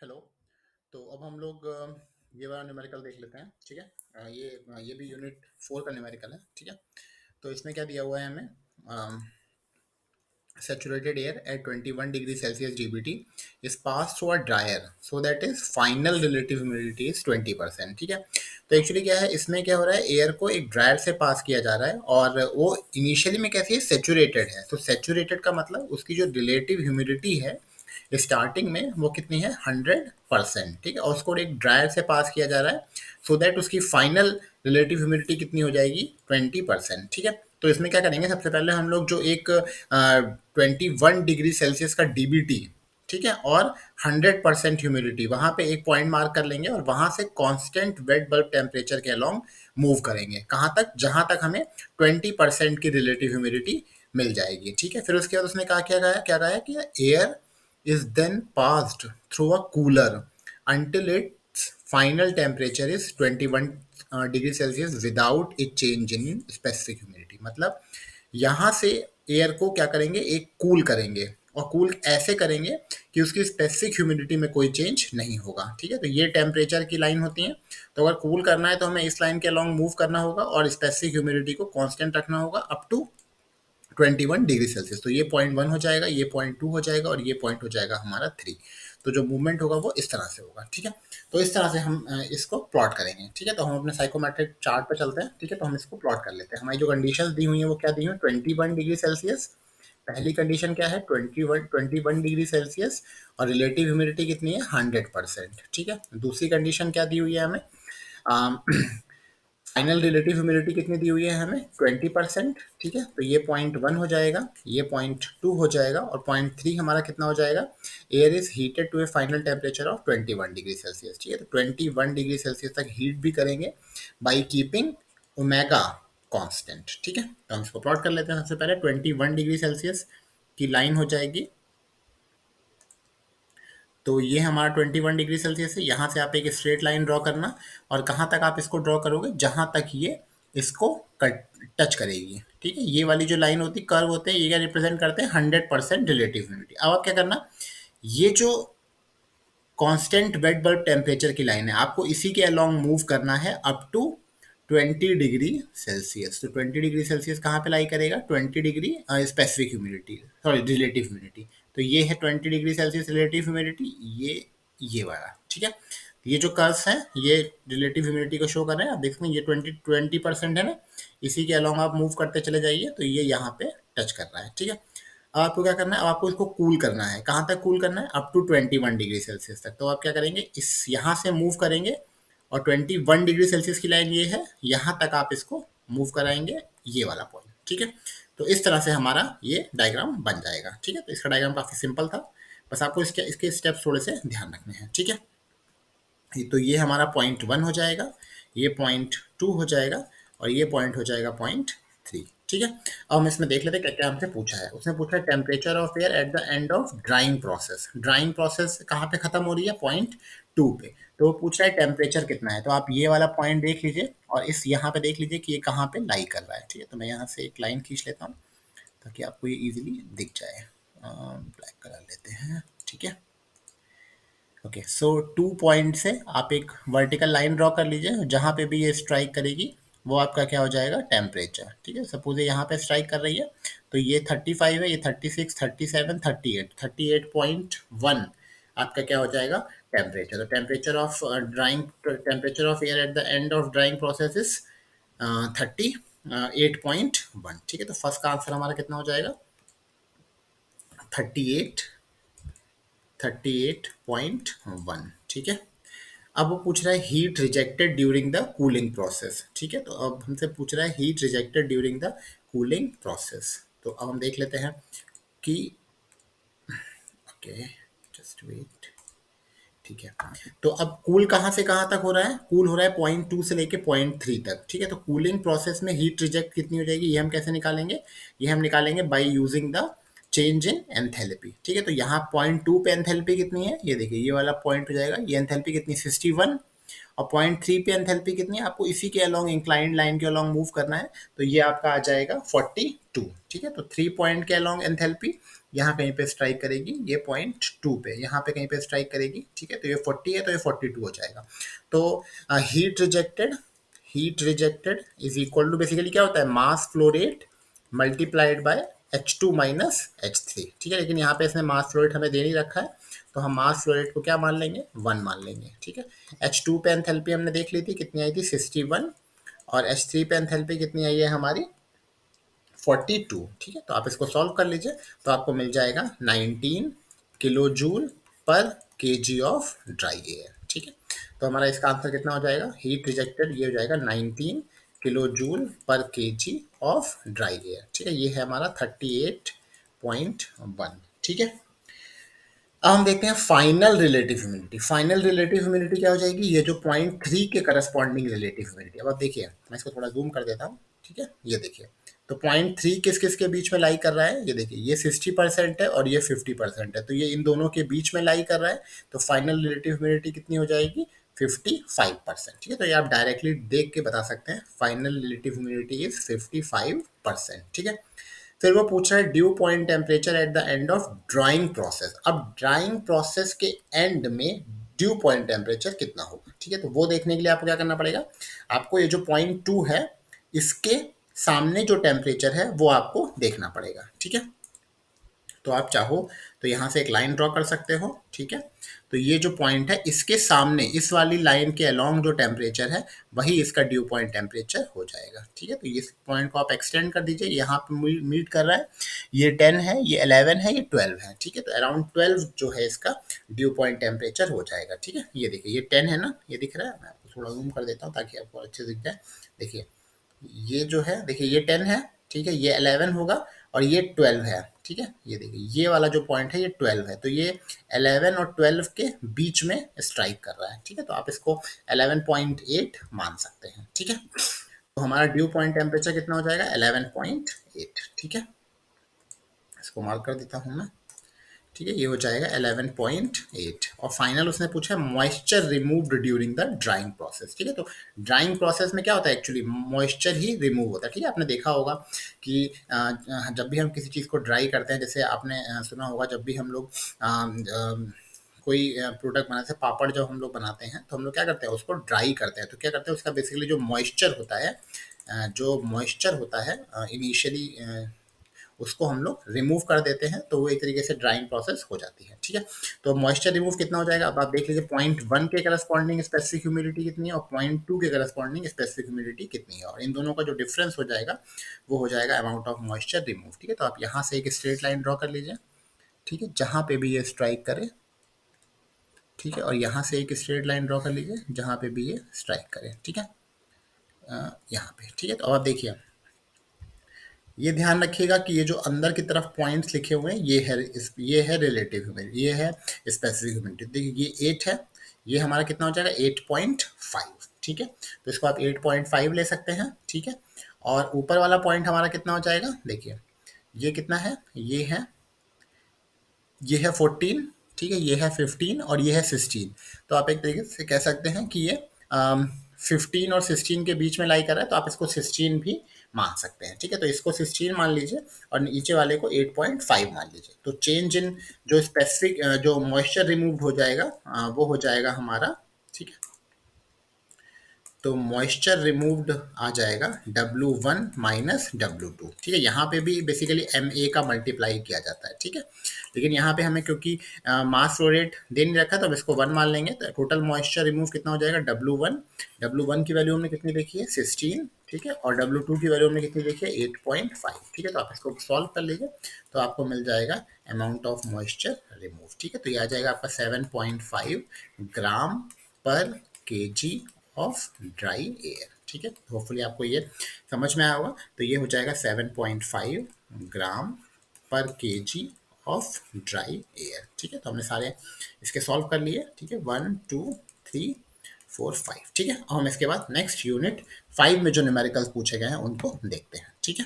Hello. तो अब हम लोग ये वाला न्यूमेरिकल देख लेते हैं। ठीक है। ये भी यूनिट 4 का न्यूमेरिकल है। ठीक है। तो इसमें क्या दिया हुआ है हमें, saturated air at 21 degree Celsius GBT is passed through a dryer so that is final relative humidity is 20%। ठीक है। तो एक्चुअली क्या है, इसमें क्या हो रहा है, एयर को एक ड्रायर से पास किया जा रहा है और वो इनिशियली में कैसी है, सेचुरेटेड है। तो सेचुरेटेड का मतलब उसकी जो रिलेटिव ह्यूमिडिटी है स्टार्टिंग में वो कितनी है, 100%। ठीक है। और उसको एक ड्रायर से पास किया जा रहा है सो दैट उसकी फाइनल रिलेटिव ह्यूमिडिटी कितनी हो जाएगी, 20%। ठीक है। तो इसमें क्या करेंगे, सबसे पहले हम लोग जो एक 21 डिग्री सेल्सियस का डीबीटी, ठीक है, और 100% ह्यूमिडिटी, वहां पे एक पॉइंट मार्क कर लेंगे और वहां से कांस्टेंट वेट बल्ब टेम्परेचर के अलोंग मूव करेंगे। कहाँ तक, जहां तक हमें 20% की रिलेटिव ह्यूमिडिटी मिल जाएगी। ठीक है। फिर उसके बाद उसने कहा, क्या कहा है कि air is then passed through a cooler until its final temperature is 21 degree Celsius without A change in specific humidity. मतलब यहाँ से एयर को क्या करेंगे, एक कूल करेंगे, और कूल ऐसे करेंगे कि उसकी स्पेसिफिक ह्यूमिडिटी में कोई चेंज नहीं होगा। ठीक है। तो ये टेम्परेचर की लाइन होती है। तो अगर कूल करना है तो हमें इस लाइन के अलॉन्ग मूव करना होगा और स्पेसिफिक ह्यूमिडिटी को कांस्टेंट रखना होगा अप टू 21 डिग्री सेल्सियस। तो ये पॉइंट 1 हो जाएगा, ये पॉइंट 2 हो जाएगा और ये पॉइंट हो जाएगा हमारा 3। तो जो मूवमेंट होगा वो इस तरह से होगा। ठीक है। तो इस तरह से हम इसको प्लॉट करेंगे। ठीक है। तो हम अपने साइकोमेट्रिक चार्ट पर चलते हैं। ठीक है। तो हम इसको प्लॉट कर लेते हैं। हमारी जो कंडीशंस दी हुई हैं वो क्या दी हुई है, 21 डिग्री सेल्सियस। पहली कंडीशन क्या है, 21 डिग्री सेल्सियस और रिलेटिव ह्यूमिडिटी कितनी है, 100%। ठीक है। दूसरी कंडीशन क्या दी हुई है हमें, फाइनल रिलेटिव ह्यूमिडिटी कितनी दी हुई है हमें, 20%। ठीक है। तो ये पॉइंट 1 हो जाएगा, ये पॉइंट 2 हो जाएगा और पॉइंट 3 हमारा कितना हो जाएगा, air is heated to a final temperature of 21 degree Celsius. ठीक है। तो 21 डिग्री सेल्सियस तक हीट भी करेंगे बाई कीपिंग ओमेगा कांस्टेंट। ठीक है। तो हम इसको प्लॉट कर लेते हैं। सबसे पहले 21 डिग्री सेल्सियस की लाइन हो जाएगी। तो ये हमारा 21 डिग्री सेल्सियस है। यहाँ से आप एक स्ट्रेट लाइन ड्रॉ करना, और कहाँ तक आप इसको ड्रॉ करोगे, जहाँ तक ये इसको कट टच करेगी। ठीक है। ये वाली जो लाइन होती है, कर्व होते हैं, ये क्या रिप्रेजेंट करते हैं, 100% रिलेटिव ह्यूमिडिटी। अब आप क्या करना, ये जो कांस्टेंट वेट बल्ब टेम्परेचर की लाइन है, आपको इसी के अलोंग मूव करना है अप टू 20 डिग्री सेल्सियस। तो 20 डिग्री सेल्सियस कहाँ पे लाई करेगा, 20 degree specific humidity, sorry relative humidity. तो ये है 20 डिग्री सेल्सियस रिलेटिव ह्यूमिडिटी, ये वाला। ठीक है। ये जो कर्व्स हैं ये रिलेटिव ह्यूमिडिटी को शो कर रहे हैं। आप देख सकते हैं ये 20% है ना, इसी के अलोंग आप मूव करते चले जाइए तो ये यहाँ पे टच कर रहा है। ठीक है। अब आपको क्या करना है, अब आपको इसको कूल करना है। कहाँ तक कूल करना है, अप टू 21 डिग्री सेल्सियस तक। तो आप क्या करेंगे, इस यहाँ से मूव करेंगे और 21 डिग्री सेल्सियस की लाइन ये है, यहाँ तक आप इसको मूव कराएंगे, ये वाला पॉइंट। ठीक है। तो इस तरह से हमारा ये डायग्राम बन जाएगा। ठीक है। तो इसका डायग्राम काफ़ी सिंपल था, बस आपको इसके इसके स्टेप्स थोड़े से ध्यान रखने हैं। ठीक है। तो ये हमारा पॉइंट 1 हो जाएगा, ये पॉइंट 2 हो जाएगा और ये पॉइंट हो जाएगा पॉइंट 3। ठीक है। अब हम इसमें देख लेते हैं क्या क्या हमसे पूछा है। उसने पूछा है temperature of air at the end of drawing process. Drawing process कहाँ पे खत्म हो रही है, पॉइंट 2 पे। तो वो पूछ रहा है टेम्परेचर कितना है। तो आप ये वाला पॉइंट देख लीजिए और इस यहाँ पे देख लीजिए कि ये कहाँ पे लाई कर रहा है। ठीक है। तो मैं यहाँ से एक लाइन खींच लेता हूँ ताकि आपको ये इजीली दिख जाए। ब्लैक कलर लेते हैं। ठीक है। ओके। सो 2 पॉइंट से आप एक वर्टिकल लाइन ड्रॉ कर लीजिए, जहाँ पे भी ये स्ट्राइक करेगी वो आपका क्या हो जाएगा, टेम्परेचर। ठीक है। सपोज ये यहाँ पे स्ट्राइक कर रही है तो ये 35 है, ये 36, 37, 38, 38.1 आपका क्या हो जाएगा, टेम्परेचर। तो temperature of air at the end of drawing process is 38.1। ठीक है। तो फर्स्ट का आंसर हमारा कितना हो जाएगा, 38.1। ठीक है। अब वो पूछ रहा है heat rejected during the cooling process. ठीक है। तो अब हमसे पूछ रहा है heat rejected during the cooling process. तो अब हम देख लेते हैं कि, ओके जस्ट वेट। ठीक है। तो अब कूल कहाँ से कहाँ तक हो रहा है, कूल हो रहा है पॉइंट 2 से लेके पॉइंट 3 तक। ठीक है। तो कूलिंग प्रोसेस में हीट रिजेक्ट कितनी हो जाएगी, ये हम कैसे निकालेंगे, ये हम निकालेंगे by using the change in enthalpy. ठीक है। तो यहाँ पॉइंट 2 पे एंथैल्पी कितनी है, ये देखिए ये वाला पॉइंट हो जाएगा, ये एंथैल्पी कितनी 61, और पॉइंट 3 पे एंथैल्पी कितनी है, आपको इसी के अलोंग इंक्लाइंड लाइन के अलोंग मूव करना है। तो ये आपका आ जाएगा 42। ठीक है। तो 3 पॉइंट के अलोंग एंथैल्पी यहाँ कहीं पे स्ट्राइक करेगी, ये पॉइंट 2 पे, यहाँ पे कहीं पे स्ट्राइक करेगी, ठीक है। तो ये 40 है तो ये 42 हो जाएगा। तो heat rejected, heat rejected is equal to basically क्या होता है, mass flow rate multiplied by H2 minus H3, ठीक है। लेकिन यहाँ पे इसने मास फ्लो रेट हमें दे नहीं रखा है, तो हम मास फ्लो रेट को क्या मान लेंगे, 1 मान लेंगे, ठीक है। H2 पे एंथैल्पी हमने देख ली थी कितनी आई थी, 61, और H3 पे एंथैल्पी कितनी आई है हमारी, 42, ठीक है। तो आप इसको सॉल्व कर लीजिए, तो आपको मिल जाएगा 19 किलो जूल पर केजी ऑफ ड्राई एयर, ठीक है। तो हमारा इसका आंसर कितना हो जाएगा, हीट रिजेक्टेड ये हो जाएगा 19 किलो जूल पर केजी ऑफ ड्राई एयर, ठीक है। ये है हमारा 38.1, ठीक है। अब हम देखते हैं final relative humidity. Final relative humidity क्या हो जाएगी, ये जो पॉइंट 3 के करस्पॉन्डिंग रिलेटिव ह्यूमिडिटी। अब आप देखिए, मैं इसको थोड़ा जूम कर देता हूँ, ठीक है। ये देखिए, तो पॉइंट 3 किस किस के बीच में लाई कर रहा है, ये देखिए, ये 60% है और ये 50% है, तो ये इन दोनों के बीच में लाई कर रहा है। तो फाइनल रिलेटिव ह्यूमिडिटी कितनी हो जाएगी, 55%, ठीक है। तो ये आप डायरेक्टली देख के बता सकते हैं, फाइनल रिलेटिव ह्यूमिडिटी इज 55%, ठीक है। फिर वो पूछ रहा है due point temperature at the end of drawing process. अब ड्राइंग प्रोसेस के एंड में ड्यू पॉइंट टेम्परेचर कितना होगा, ठीक है। तो वो देखने के लिए आपको क्या करना पड़ेगा, आपको ये जो पॉइंट 2 है इसके सामने जो टेम्परेचर है वो आपको देखना पड़ेगा, ठीक है। तो आप चाहो तो यहाँ से एक लाइन ड्रॉ कर सकते हो, ठीक है। तो ये जो पॉइंट है इसके सामने, इस वाली लाइन के अलोंग जो टेम्परेचर है वही इसका ड्यू पॉइंट टेम्परेचर हो जाएगा, ठीक है। तो इस पॉइंट को आप एक्सटेंड कर दीजिए, यहाँ पे मीट कर रहा है, ये 10 है, ये 11 है, ये 12 है, ठीक है। तो अराउंड 12 जो है इसका ड्यू पॉइंट टेम्परेचर हो जाएगा, ठीक है। ये देखिए, ये 10 है ना, ये दिख रहा है, मैं आपको थोड़ा जूम कर देता हूँ ताकि आपको अच्छे से दिख जाए। देखिए, ये जो है, देखिए ये 10 है, ठीक है, ये 11 होगा और ये 12 है, ठीक है। ये देखिए, ये वाला जो पॉइंट है ये 12 है, तो ये 11 और 12 के बीच में स्ट्राइक कर रहा है, ठीक है। तो आप इसको 11.8 मान सकते हैं, ठीक है। तो हमारा ड्यू पॉइंट टेम्परेचर कितना हो जाएगा, 11.8, ठीक है। इसको मार्क कर देता हूँ मैं, ठीक है। ये हो जाएगा 11.8। और फाइनल उसने पूछा है moisture removed during the drawing process, ठीक है। तो ड्राइंग प्रोसेस में क्या होता है, एक्चुअली मॉइस्चर ही रिमूव होता है, ठीक है। आपने देखा होगा कि जब भी हम किसी चीज़ को ड्राई करते हैं, जैसे आपने सुना होगा जब भी हम लोग कोई प्रोडक्ट बनाते हैं, पापड़ जब हम लोग बनाते हैं तो हम लोग क्या करते हैं, उसको ड्राई करते हैं। तो क्या करते हैं, उसका बेसिकली जो मॉइस्चर होता है, जो मॉइस्चर होता है इनिशियली, उसको हम लोग रिमूव कर देते हैं, तो वो एक तरीके से ड्राइंग प्रोसेस हो जाती है, ठीक है। तो मॉइस्चर रिमूव कितना हो जाएगा, अब आप देख लीजिए, पॉइंट 1 के करस्पॉन्डिंग स्पेसिफिक ह्यूमिडिटी कितनी है और पॉइंट 2 के करस्पॉन्डिंग स्पेसिफिक ह्यूमिडिटी कितनी है, और इन दोनों का जो डिफरेंस हो जाएगा वो हो जाएगा अमाउंट ऑफ मॉइस्चर रिमूव, ठीक है। तो आप यहाँ से एक स्ट्रेट लाइन ड्रॉ कर लीजिए, ठीक है, जहाँ पे भी ये स्ट्राइक करे, ठीक है, और यहाँ से एक स्ट्रेट लाइन ड्रॉ कर लीजिए जहाँ पे भी ये स्ट्राइक करे, ठीक है, यहाँ पे, ठीक है। तो अब आप देखिए, ये ध्यान रखिएगा कि ये जो अंदर की तरफ पॉइंट्स लिखे हुए हैं ये है रिलेटिव ह्यूमिडिटी, ये है स्पेसिफिक ह्यूमिडिटी। देखिए, ये 8 है, ये हमारा कितना हो जाएगा 8.5, ठीक है। तो इसको आप 8.5 ले सकते हैं, ठीक है। और ऊपर वाला पॉइंट हमारा कितना हो जाएगा, देखिए ये कितना है, ये है 14, ठीक है, ये है 15 और ये है 16। तो आप एक तरीके से कह सकते हैं कि ये 15 और 16 के बीच में लाई कर रहा है, तो आप इसको 16 भी मान सकते हैं, ठीक है। तो इसको 16 मान लीजिए और नीचे वाले को 8.5 मान लीजिए। तो चेंज इन जो स्पेसिफिक जो मॉइस्चर रिमूव हो जाएगा वो हो जाएगा हमारा, ठीक है। तो मॉइस्चर रिमूव्ड आ जाएगा W1 माइनस W2, ठीक है। यहाँ पे भी बेसिकली MA का मल्टीप्लाई किया जाता है, ठीक है। लेकिन यहाँ पे हमें क्योंकि मास फ्लो रेट दे नहीं रखा, तो अब इसको 1 मान लेंगे। तो टोटल मॉइस्चर रिमूव कितना हो जाएगा, W1 की वैल्यू हमने कितनी देखी है 16, ठीक है, और W2 की वैल्यू हमने कितनी देखी है 8.5, ठीक है। तो आप इसको सॉल्व कर लीजिए, तो आपको मिल जाएगा अमाउंट ऑफ मॉइस्चर रिमूव, ठीक है। तो ये आ जाएगा आपका 7.5 ग्राम पर केजी ऑफ ड्राई एयर, ठीक है। होपफुली आपको ये समझ में आया होगा। तो ये हो जाएगा 7.5 ग्राम पर केजी ऑफ ड्राई एयर, ठीक है। तो हमने सारे इसके सॉल्व कर लिए, ठीक है, 1 2 3 4 5, ठीक है। और हम इसके बाद नेक्स्ट यूनिट 5 में जो न्यूमेरिकल्स पूछे गए हैं उनको देखते हैं, ठीक है।